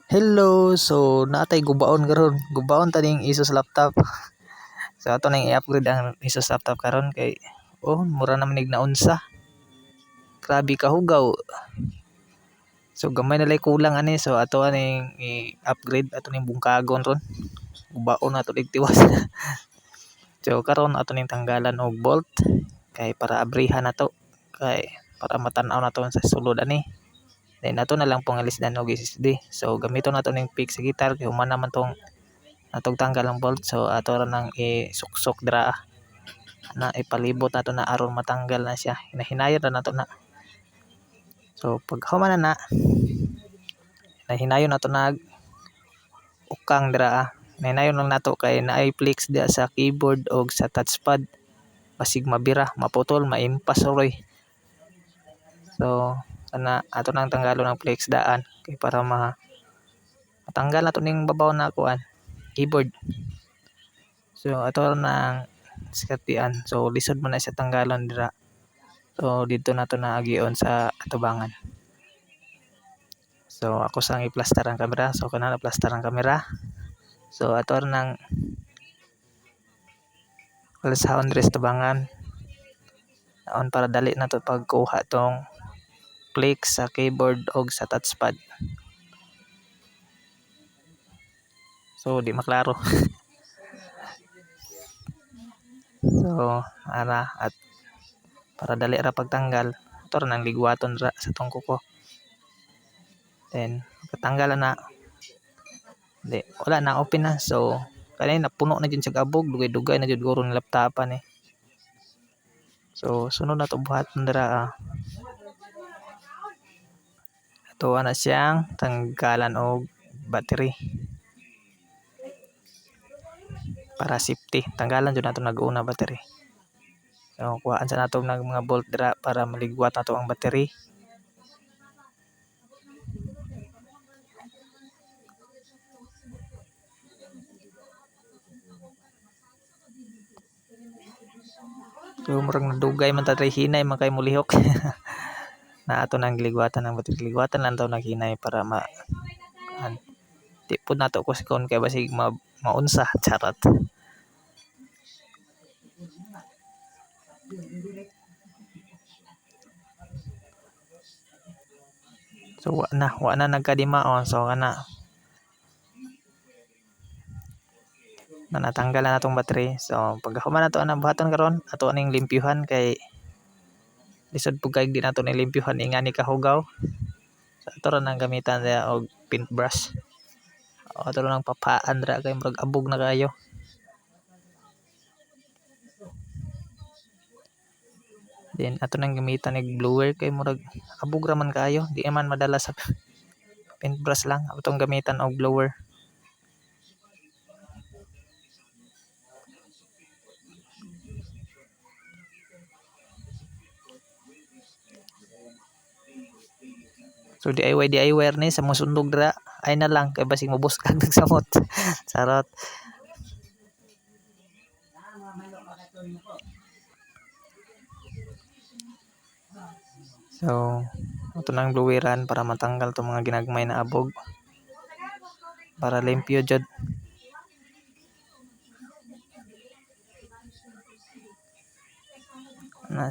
Hello, so natay gubaon karon. Gubaon taning Asus laptop. So ato nang i-upgrade ang Asus laptop karon kay mura naman nig naunsa. Grabe ka hugaw. So gamay na lay kulang ani so ato aning i-upgrade ato ning bungkagon ron. Gubaon na to lig tiwas. So karon ato ning tanggalan og bolt kay para abrihan nato kay para matan-aw nato sa sulod ani. Then ato na lang pong alisdan og SSD. So gamiton nato ning pick sa gitar kay human naman tong atong tanggal ang bolt so ato ra nang isuksok dira na ipalibot nato na aron matanggal na siya hinahinayon ra nato na so pag human na hinayon nato na ukang dira hinayon lang nato kay naay flex dia sa keyboard og sa touchpad basig mabira maputol maimpas oroy so ato nang tanggalo ng flex daan kay para matanggal nato ning babaw na kuan keyboard. So ato nang sikatian. So lisod man na siya tanggalon dira. So dito nato na agion sa atubangan. So ako sang i-plaster ang kamera. So kana na plaster ang kamera. So ato nang alasahon diri sa tubangan. Aon para dali nato pagkuha tong click sa keyboard og sa touchpad. So di maklaro. So at para dali ra pagtanggal ato nang ligwaton ra sa tong kuko. Then pagtanggal na wala na open na so kanina puno na dyan sa gabog dugay-dugay na dyan guro ng laptopan so sunod na to buhaton dira ato na siyang tanggalan og battery para safety tanggalan jud nato nag-una battery so kuhaan sa nato ng mga bolt dira para maligwat nato ang battery. So murag nadugay man ta hinay man kay mulihok na ato nang ligwatan ng battery ligwatan lang taw naghinay para di pud nato kuskon kay basig maunsa charot. So wa na nagkadimaon so kana na natanggalan natong battery so pagkahuman nato ang buhaton karon ato ning limpyuhan kay lisod pug kay di nato ni limpyuhan ingani kahugaw so ato ra nang gamitan niya og paintbrush o ato ra nang papaan ra kay murag abog na kayo. Then ato nang gamitan og blower kay murag abog ra man kayo di man madala sa paintbrush lang atong gamitan og blower. So DIY ni sa musundog dira ay na lang kay basig mabuskag samot charot. So ato nang bloweran para matanggal tong mga ginagmay na abog para limpyo jud.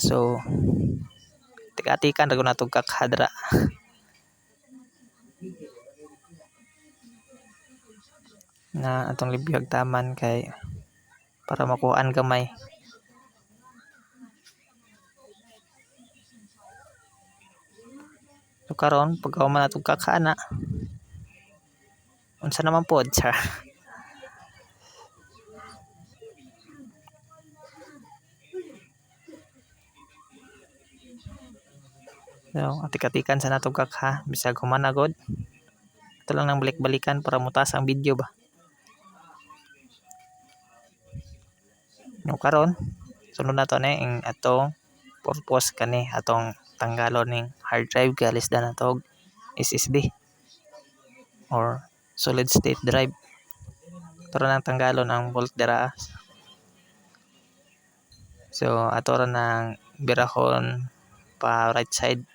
So tika-tikan ra gud natong kakhadra na atong libyag taman kay para makuhaan gamay. So karon pagkahuman natong kakana unsa naman pod char. So atik-atikan sa natong kakha bisag human na gud. Ito lang nang balik-balikan para mutas ang video ba. No karon sunod nato ni ang atong purpose kani atong tanggalon ning hard drive kay alisdan nato og SSD or solid state drive. Ito ra nang tanggalon ang bolt dira. So ato ra nang birahon pa right side.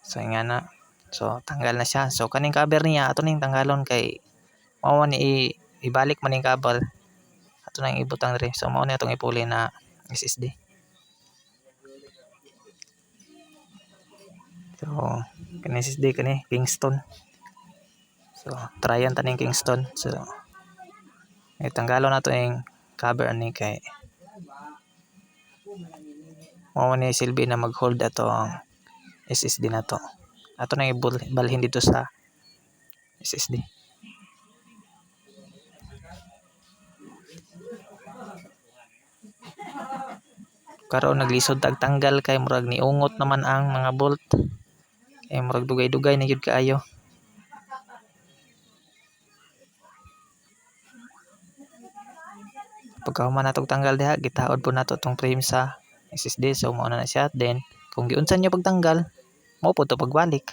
So nga na So tanggal na siya. So kaning cover niya ato ning tanggalon kay mao ni ibalik man ning cover. Ato nang ibutang diri. So mao ni atong ipuli na SSD. So kani SSD kani Kingston. So tryan ta ning Kingston. So tanggalon nato ing cover ani kay mao ni silbi na mag-hold ato ang SSD nato. Ato nang ibalhin dito sa SSD. Karon naglisod tag tanggal kay murag niungot naman ang mga bolt. Kay murag dugay-dugay na gyud kaayo. Pagkahuman natog tanggal diha, gitaod po nato tong frame sa SSD. So mao na siya. Then kung giunsan niyo pagtanggal, mao po to pagbalik.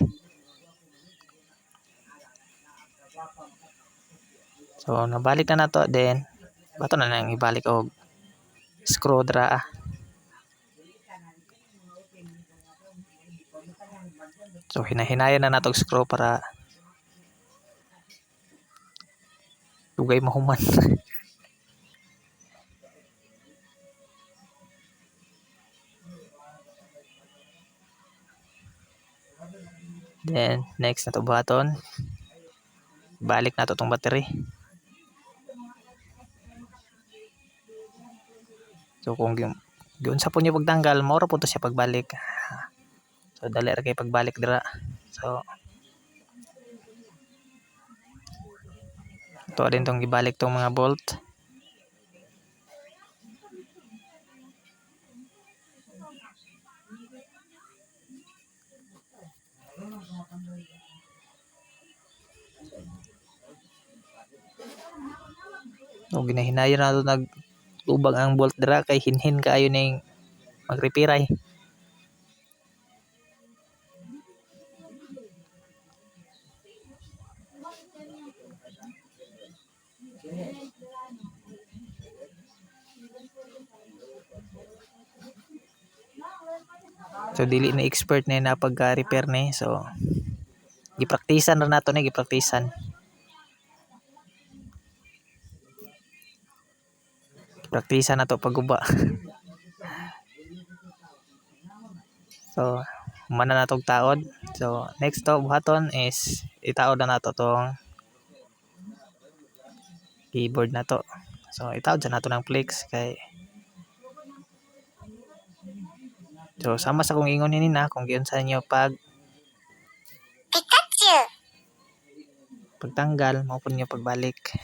So nabalik na nato, then bato na nang ibalik og screw dra. So hinahinayan na nato og screw para dugay mahuman. Then next na to buhaton. Balik nato tong battery. So kung giunsa po niyo pagtanggal, mao ra po to siya pagbalik. So dali ra kay pagbalik dira. So ito din tong gibalik tong mga bolt. So ginahinayon nato nagtubag ang bolt dira kay hinhin kaayo ning magrepiray. So dili na expert na pagka-repair ni. So gipraktisan ra nato ni, gipraktisan. Praktisan nato pagguba. So humana natog taod. So next to buhaton is itaod na nato tong keyboard nato. So itaod sa nato ng flex kay so sama sa kung ingon ni na kung giunsa niyo Pikachu pagtanggal mao po niyo pagbalik.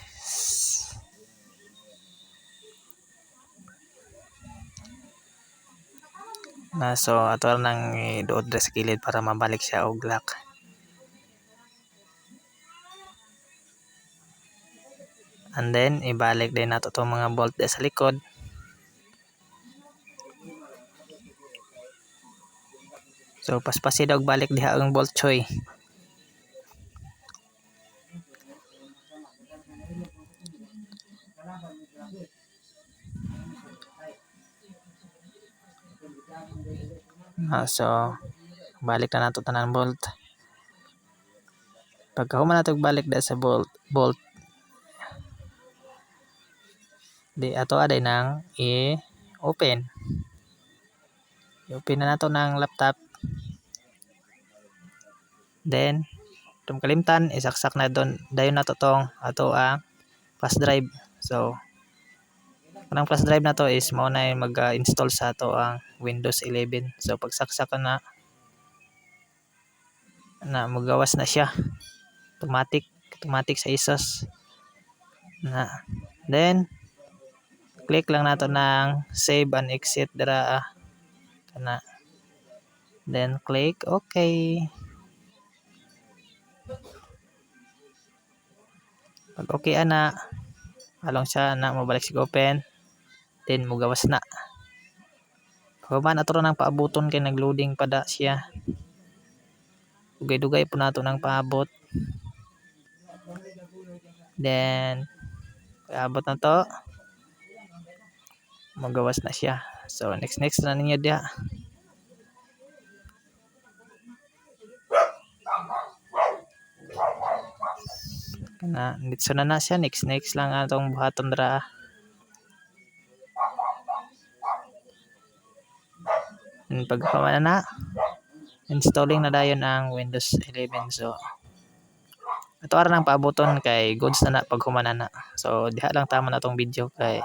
So ato nang iduot sa kilid para mabalik siya og lock. And then ibalik din nato tong mga bolt sa likod. So paspasid og balik diha ang bolt choy. So balik na nato tanan bolt. Pagkahuman nato balik da sa bolt di ato aday nang i-open. I-open na nato ng laptop. Then tum kalimtan isaksak na dayon nato tong ato ang flash drive. So kanang flash drive na to is mao na mag-install sa ato ang Windows 11. So pagsaksak na magawas na siya. Automatic sa ISOs. Then click lang nato ng save and exit dira kana. Then click okay. Pag okay ana along siya na mabalik sig open. Then mugawas na. Pagkaman ato nang paabuton kay nagloading pa da siya. Dugay-dugay po nato nang paabot. Then paabot na to. Magawas na siya. So next na ninyo dia. Na nitso na siya, next lang atong buhaton dra. Pagkamana na installing na dayon ang Windows 11. So ato ara nang paaboton kay goods na pag humana na. So diha lang tama na tong video kay